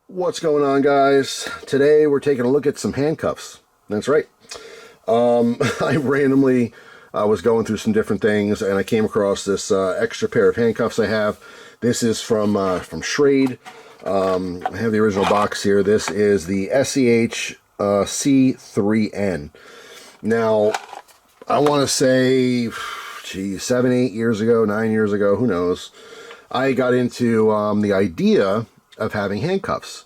What's going on, guys? Today we're taking a look at some handcuffs. That's right. I randomly was going through some different things, and I came across this extra pair of handcuffs I have. This is from Schrade. I have the original box here. This is the SEH C3N. Now, I want to say, geez, 7, 8 years ago, 9 years ago, who knows, I got into the idea of having handcuffs.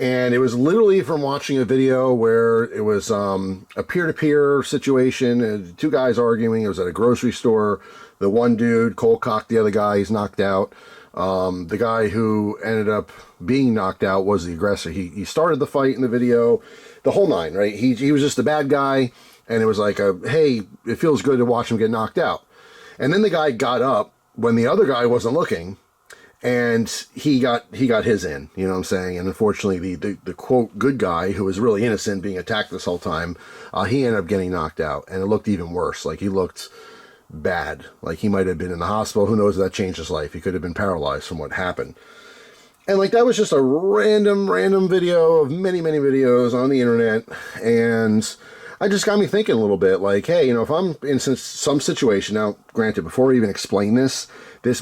And it was literally from watching a video where it was a peer-to-peer situation, and two guys arguing. It was at a grocery store. The one dude cold-cocked the other guy. He's knocked out. The guy who ended up being knocked out was the aggressor. He started the fight in the video, the whole nine, right? He was just the bad guy, and it was like, hey, it feels good to watch him get knocked out. And then the guy got up when the other guy wasn't looking, and he got his in, you know what I'm saying? And unfortunately, the quote good guy, who was really innocent, being attacked this whole time, he ended up getting knocked out, and it looked even worse. Like, he looked bad. Like, he might have been in the hospital. Who knows if that changed his life? He could have been paralyzed from what happened. And like, that was just a random video of many videos on the internet, and I just got me thinking a little bit, like, hey, you know, if I'm in some situation, now, granted, before I even explain this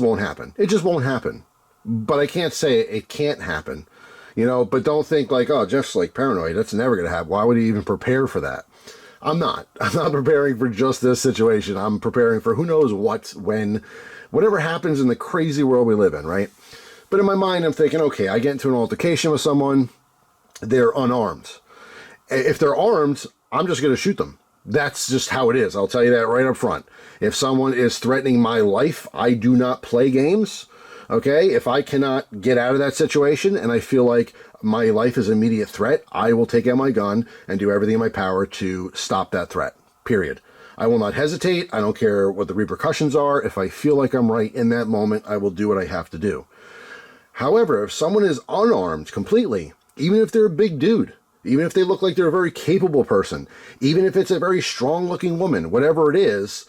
won't happen. It just won't happen. But I can't say it can't happen, you know, but don't think like, oh, Jeff's like paranoid. That's never going to happen. Why would he even prepare for that? I'm not preparing for just this situation. I'm preparing for who knows what, when, whatever happens in the crazy world we live in, right? But in my mind, I'm thinking, okay, I get into an altercation with someone, they're unarmed. If they're armed, I'm just going to shoot them. That's just how it is. I'll tell you that right up front. If someone is threatening my life, I do not play games. Okay? If I cannot get out of that situation and I feel like my life is an immediate threat, I will take out my gun and do everything in my power to stop that threat. Period. I will not hesitate. I don't care what the repercussions are. If I feel like I'm right in that moment, I will do what I have to do. However, if someone is unarmed completely, even if they're a big dude, even if they look like they're a very capable person, even if it's a very strong-looking woman, whatever it is,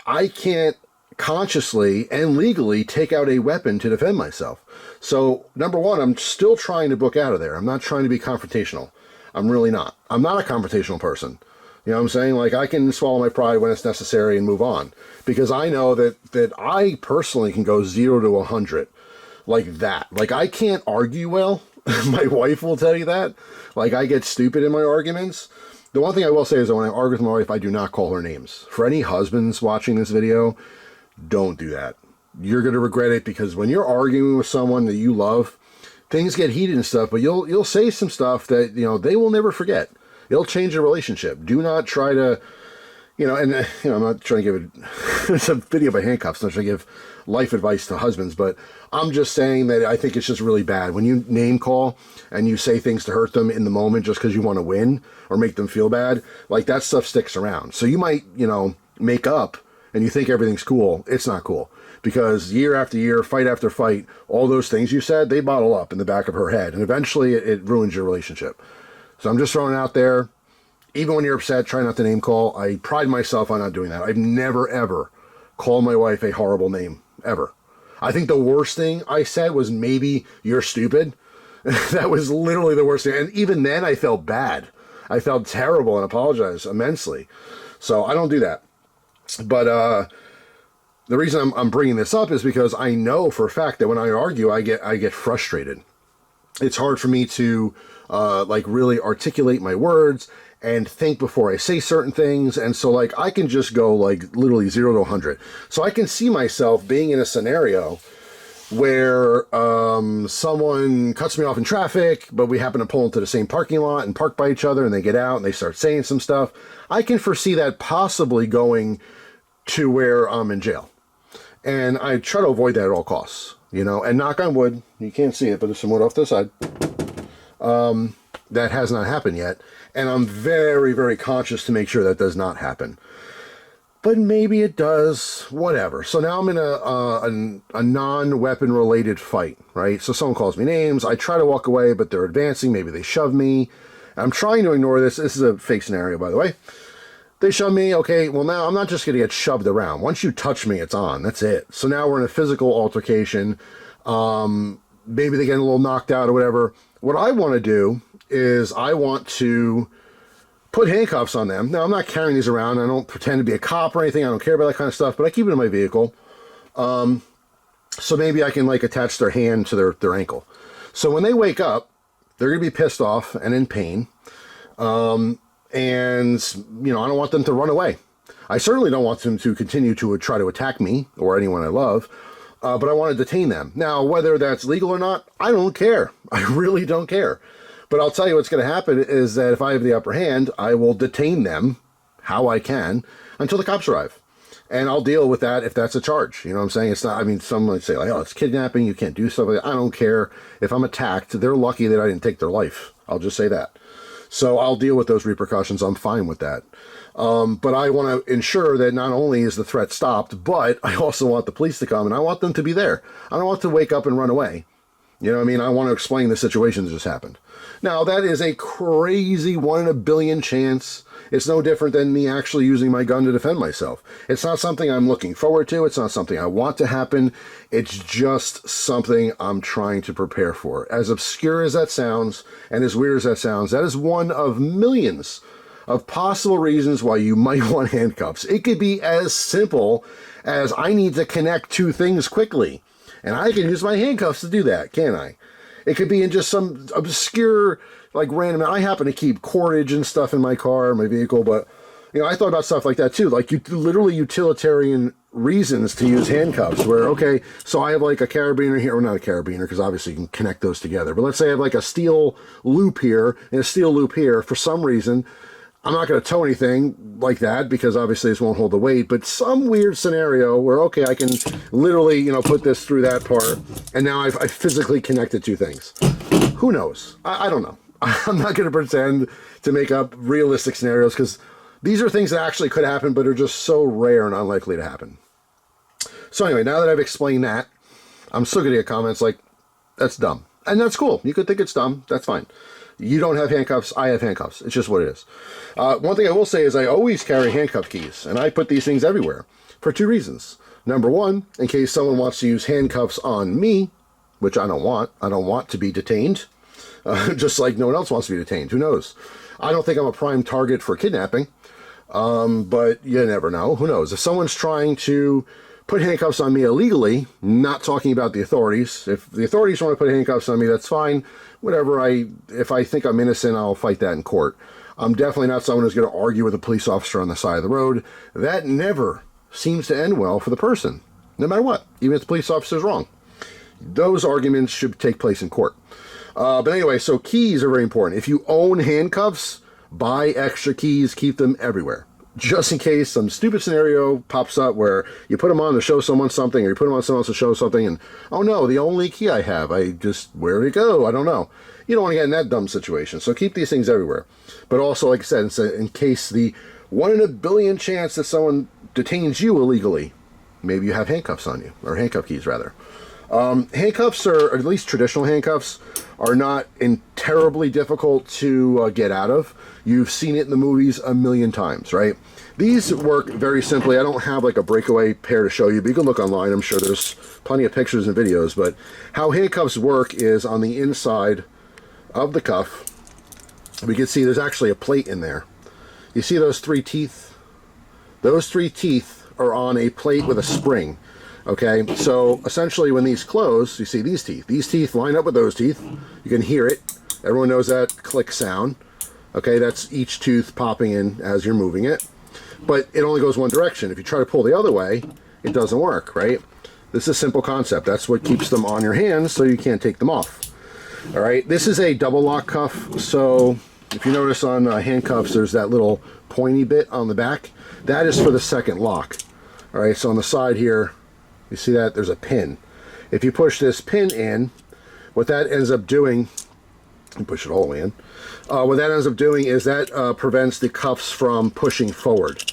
I can't consciously and legally take out a weapon to defend myself. So, number one, I'm still trying to book out of there. I'm not trying to be confrontational. I'm really not. I'm not a confrontational person. You know what I'm saying? Like, I can swallow my pride when it's necessary and move on. Because I know that I personally can go 0 to 100 like that. Like, I can't argue well. My wife will tell you that. Like, I get stupid in my arguments. The one thing I will say is that when I argue with my wife, I do not call her names. For any husbands watching this video, don't do that. You're going to regret it, because when you're arguing with someone that you love, things get heated and stuff, but you'll say some stuff that, you know, they will never forget. It'll change your relationship. Do not try to, you know, and, you know, I'm not trying to give it, it's a video by Handcuffs, I'm not trying to give life advice to husbands, but I'm just saying that I think it's just really bad when you name call and you say things to hurt them in the moment just because you want to win or make them feel bad. Like, that stuff sticks around. So you might, you know, make up and you think everything's cool. It's not cool, because year after year, fight after fight, all those things you said, they bottle up in the back of her head, and eventually it ruins your relationship. So I'm just throwing it out there. Even when you're upset, try not to name call. I pride myself on not doing that. I've never, ever called my wife a horrible name, ever. I think the worst thing I said was maybe "you're stupid." That was literally the worst thing. And even then, I felt bad. I felt terrible and apologized immensely. So I don't do that. But the reason I'm bringing this up is because I know for a fact that when I argue, I get frustrated. It's hard for me to like really articulate my words and think before I say certain things. And so, like, I can just go like literally 0 to 100. So I can see myself being in a scenario where someone cuts me off in traffic, but we happen to pull into the same parking lot and park by each other, and they get out and they start saying some stuff. I can foresee that possibly going to where I'm in jail. And I try to avoid that at all costs, you know, and knock on wood, you can't see it, but there's some wood off this side. That has not happened yet. And I'm very conscious to make sure that does not happen. But maybe it does, whatever. So now I'm in a non-weapon related fight, right? So someone calls me names. I try to walk away, but they're advancing. Maybe they shove me. I'm trying to ignore this. This is a fake scenario, by the way. They shove me. Okay, well, now I'm not just going to get shoved around. Once you touch me, it's on. That's it. So now we're in a physical altercation. Maybe they get a little knocked out or whatever. what I want to do is I want to put handcuffs on them. Now, I'm not carrying these around. I don't pretend to be a cop or anything. I don't care about that kind of stuff, but I keep it in my vehicle. So maybe I can like attach their hand to their ankle. So when they wake up, they're going to be pissed off and in pain. And, you know, I don't want them to run away. I certainly don't want them to continue to try to attack me or anyone I love, but I want to detain them. Now, whether that's legal or not, I don't care. I really don't care. But I'll tell you what's going to happen is that if I have the upper hand, I will detain them how I can until the cops arrive. And I'll deal with that if that's a charge. You know what I'm saying? It's not, I mean, some might say, like, oh, it's kidnapping. You can't do stuff like that. I don't care. If I'm attacked, they're lucky that I didn't take their life. I'll just say that. So I'll deal with those repercussions. I'm fine with that. But I want to ensure that not only is the threat stopped, but I also want the police to come and I want them to be there. I don't want to wake up and run away. You know what I mean? I want to explain the situation that just happened. Now, that is a crazy 1 in a billion chance. It's no different than me actually using my gun to defend myself. It's not something I'm looking forward to. It's not something I want to happen. It's just something I'm trying to prepare for. As obscure as that sounds, and as weird as that sounds, that is one of millions of possible reasons why you might want handcuffs. It could be as simple as I need to connect two things quickly. And I can use my handcuffs to do that, can't I? It could be in just some obscure, like random, I happen to keep cordage and stuff in my car, my vehicle, but, you know, I thought about stuff like that too. Like literally utilitarian reasons to use handcuffs where, okay, so I have like a carabiner here, or not a carabiner, because obviously you can connect those together. But let's say I have like a steel loop here and a steel loop here. For some reason, I'm not going to tow anything like that because obviously this won't hold the weight, but some weird scenario where, okay, I can literally, you know, put this through that part and now I've physically connected two things. Who knows? I don't know. I'm not going to pretend to make up realistic scenarios because these are things that actually could happen, but are just so rare and unlikely to happen. So anyway, now that I've explained that, I'm still going to get comments like, that's dumb. And that's cool. You could think it's dumb. That's fine. You don't have handcuffs. I have handcuffs. It's just what it is. One thing I will say is I always carry handcuff keys, and I put these things everywhere for two reasons. Number one, in case someone wants to use handcuffs on me, which I don't want. I don't want to be detained, just like no one else wants to be detained. Who knows? I don't think I'm a prime target for kidnapping, but you never know. Who knows? If someone's trying to put handcuffs on me illegally, not talking about the authorities. If the authorities want to put handcuffs on me, that's fine. Whatever, if I think I'm innocent, I'll fight that in court. I'm definitely not someone who's going to argue with a police officer on the side of the road. That never seems to end well for the person, no matter what, even if the police officer's wrong. Those arguments should take place in court. But anyway, so keys are very important. If you own handcuffs, buy extra keys, keep them everywhere. Just in case some stupid scenario pops up where you put them on to show someone something, or you put them on someone else to show something, and, oh no, the only key I have, where did it go? I don't know. You don't want to get in that dumb situation, so keep these things everywhere. But also, like I said, in case the 1 in a billion chance that someone detains you illegally, maybe you have handcuffs on you, or handcuff keys, rather. Handcuffs, or at least traditional handcuffs, are not terribly difficult to get out of. You've seen it in the movies a million times, right? These work very simply. I don't have like a breakaway pair to show you, but you can look online. I'm sure there's plenty of pictures and videos. But how handcuffs work is on the inside of the cuff, we can see there's actually a plate in there. You see those three teeth? Those three teeth are on a plate with a spring. Okay, so essentially when these close, you see these teeth line up with those teeth. You can hear it. Everyone knows that click sound. Okay, that's each tooth popping in as you're moving it. But it only goes one direction. If you try to pull the other way, it doesn't work, right? This is a simple concept. That's what keeps them on your hands so you can't take them off. All right, this is a double lock cuff. So if you notice on handcuffs, there's that little pointy bit on the back. That is for the second lock. All right, so on the side here, you see that there's a pin. If you push this pin in, what that ends up doing, and push it all the way in, what that ends up doing is that prevents the cuffs from pushing forward.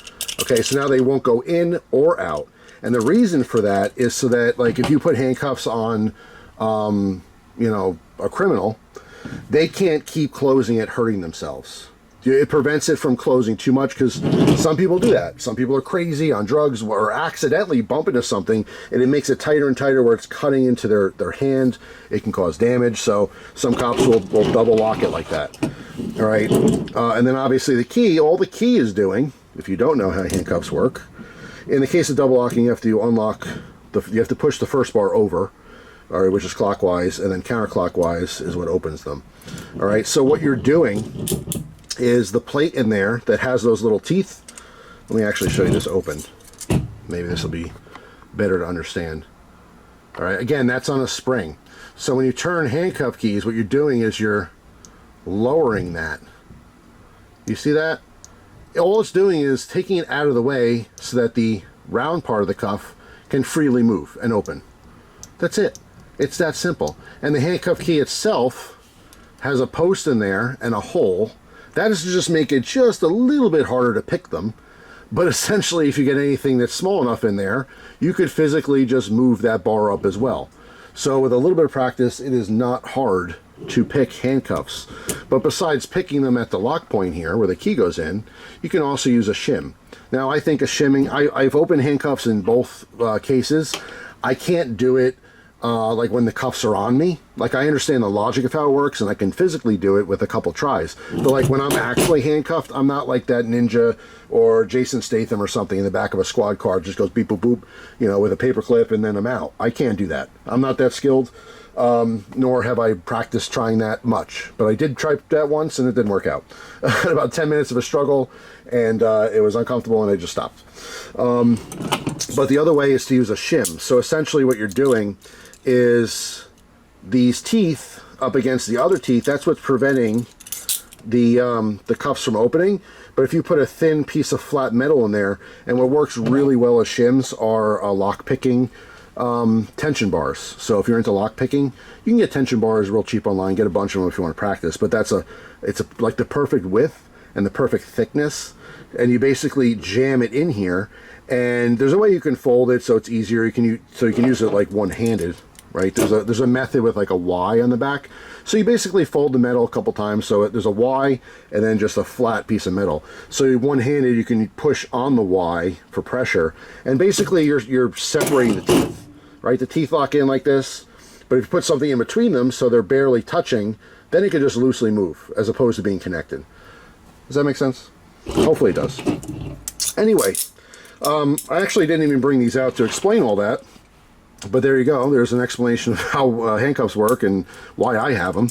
Okay, so now they won't go in or out. And the reason for that is so that, like, if you put handcuffs on, you know, a criminal, they can't keep closing it, hurting themselves. It prevents it from closing too much, because some people do that. Some people are crazy on drugs or accidentally bump into something and it makes it tighter and tighter where it's cutting into their hand. It can cause damage. So some cops will double lock it like that. All right. And then obviously the key, all the key is doing, if you don't know how handcuffs work, in the case of double locking, you have to unlock, you have to push the first bar over, all right, which is clockwise, and then counterclockwise is what opens them. All right, so what you're doing is the plate in there that has those little teeth. Let me actually show you this open. Maybe this will be better to understand. All right, again, that's on a spring. So when you turn handcuff keys, what you're doing is you're lowering that. You see that? All it's doing is taking it out of the way so that the round part of the cuff can freely move and open. That's it. It's that simple. And the handcuff key itself has a post in there and a hole. That is to just make it just a little bit harder to pick them. But essentially, if you get anything that's small enough in there, you could physically just move that bar up as well. So with a little bit of practice, it is not hard to pick handcuffs. But besides picking them at the lock point here where the key goes in, you can also use a shim. Now I think a shimming, I've opened handcuffs in both cases. I can't do it like when the cuffs are on me. Like, I understand the logic of how it works and I can physically do it with a couple tries. But like when I'm actually handcuffed, I'm not like that ninja or Jason Statham or something in the back of a squad car, just goes beep boop boop, you know, with a paper clip and then I'm out. I can't do that. I'm not that skilled. Nor have I practiced trying that much. But I did try that once and it didn't work out. About 10 minutes of a struggle, and it was uncomfortable and I just stopped. But the other way is to use a shim. So essentially what you're doing is these teeth up against the other teeth, that's what's preventing the cuffs from opening. But if you put a thin piece of flat metal in there, and what works really well as shims are lock picking tension bars. So if you're into lock picking, you can get tension bars real cheap online, get a bunch of them if you want to practice. But it's like the perfect width and the perfect thickness, and you basically jam it in here. And there's a way you can fold it so it's easier. You can use it like one-handed, right? There's a method with like a Y on the back. So you basically fold the metal a couple times, so there's a Y and then just a flat piece of metal. So one-handed, you can push on the Y for pressure, and basically you're separating the teeth, right? The teeth lock in like this, but if you put something in between them so they're barely touching, then it can just loosely move as opposed to being connected. Does that make sense? Hopefully it does. Anyway, I actually didn't even bring these out to explain all that. But there you go. There's an explanation of how handcuffs work and why I have them.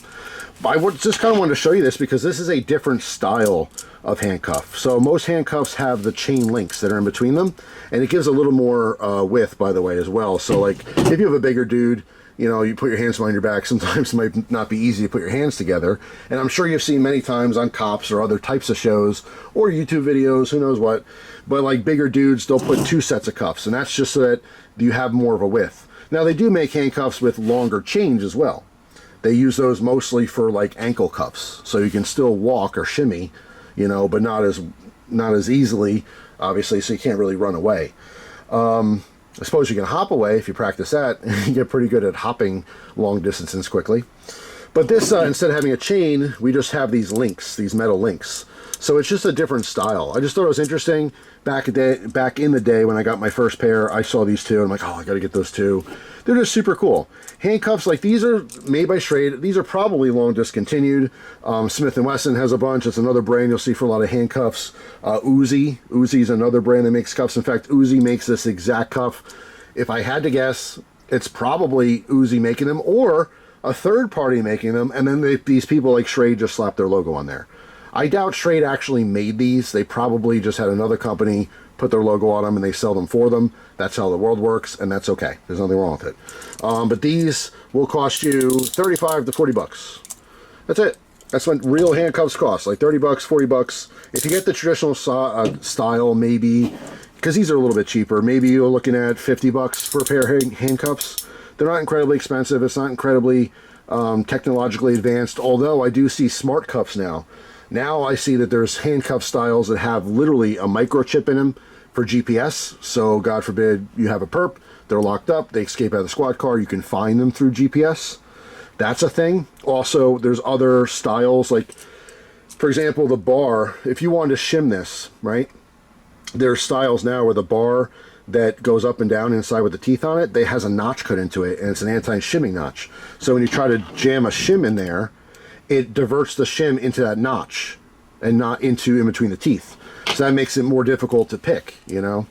I just kind of wanted to show you this because this is a different style of handcuff. So most handcuffs have the chain links that are in between them, and it gives a little more width, by the way, as well. So like if you have a bigger dude, you know, you put your hands behind your back, sometimes it might not be easy to put your hands together. And I'm sure you've seen many times on cops or other types of shows or YouTube videos, who knows what. But like bigger dudes, they'll put two sets of cuffs, and that's just so that you have more of a width. Now they do make handcuffs with longer chains as well. They use those mostly for like ankle cuffs, so you can still walk or shimmy, you know, but not as easily, obviously, so you can't really run away. I suppose you can hop away if you practice that. You get pretty good at hopping long distances quickly. But this, instead of having a chain, we just have these links, these metal links. So it's just a different style. I just thought it was interesting. Back in the day when I got my first pair, I saw these two, and I'm like, oh, I gotta get those two. They're just super cool. Handcuffs, like these are made by Schrade. These are probably long discontinued. Smith & Wesson has a bunch. It's another brand you'll see for a lot of handcuffs. Uzi is another brand that makes cuffs. In fact, Uzi makes this exact cuff. If I had to guess, it's probably Uzi making them or a third party making them, and then these people like Schrade just slap their logo on there. I doubt Schrade actually made these. They probably just had another company put their logo on them and they sell them for them. That's how the world works, and that's okay. There's nothing wrong with it. But these will cost you 35 to 40 bucks. That's it. That's what real handcuffs cost, like 30 bucks, 40 bucks. If you get the traditional style, maybe, because these are a little bit cheaper, maybe you're looking at 50 bucks for a pair of handcuffs. They're not incredibly expensive. It's not incredibly technologically advanced, although I do see smart cuffs now. Now I see that there's handcuff styles that have literally a microchip in them for GPS. So God forbid you have a perp, they're locked up, they escape out of the squad car, you can find them through GPS. That's a thing. Also, there's other styles, like For example, the bar, if you wanted to shim this, right? There's styles now where the bar that goes up and down inside with the teeth on it, has a notch cut into it, and it's an anti-shimming notch. So when you try to jam a shim in there, it diverts the shim into that notch and not into in between the teeth. So that makes it more difficult to pick, you know?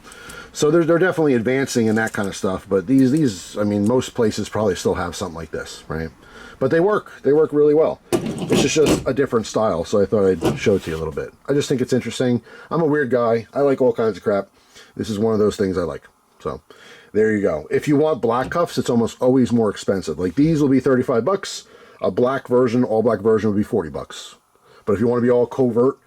So they're definitely advancing in that kind of stuff, but these, I mean, most places probably still have something like this, right? But they work really well. It's just a different style, so I thought I'd show it to you a little bit. I just think it's interesting. I'm a weird guy. I like all kinds of crap. This is one of those things I like. So there you go. If you want black cuffs, it's almost always more expensive. Like these will be 35 bucks. A black version, all black version would be 40 bucks. But if you want to be all covert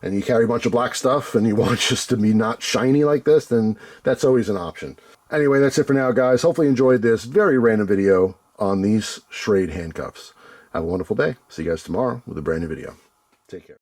and you carry a bunch of black stuff and you want just to be not shiny like this, then that's always an option. Anyway, that's it for now, guys. Hopefully you enjoyed this very random video on these Schrade handcuffs. Have a wonderful day. See you guys tomorrow with a brand new video. Take care.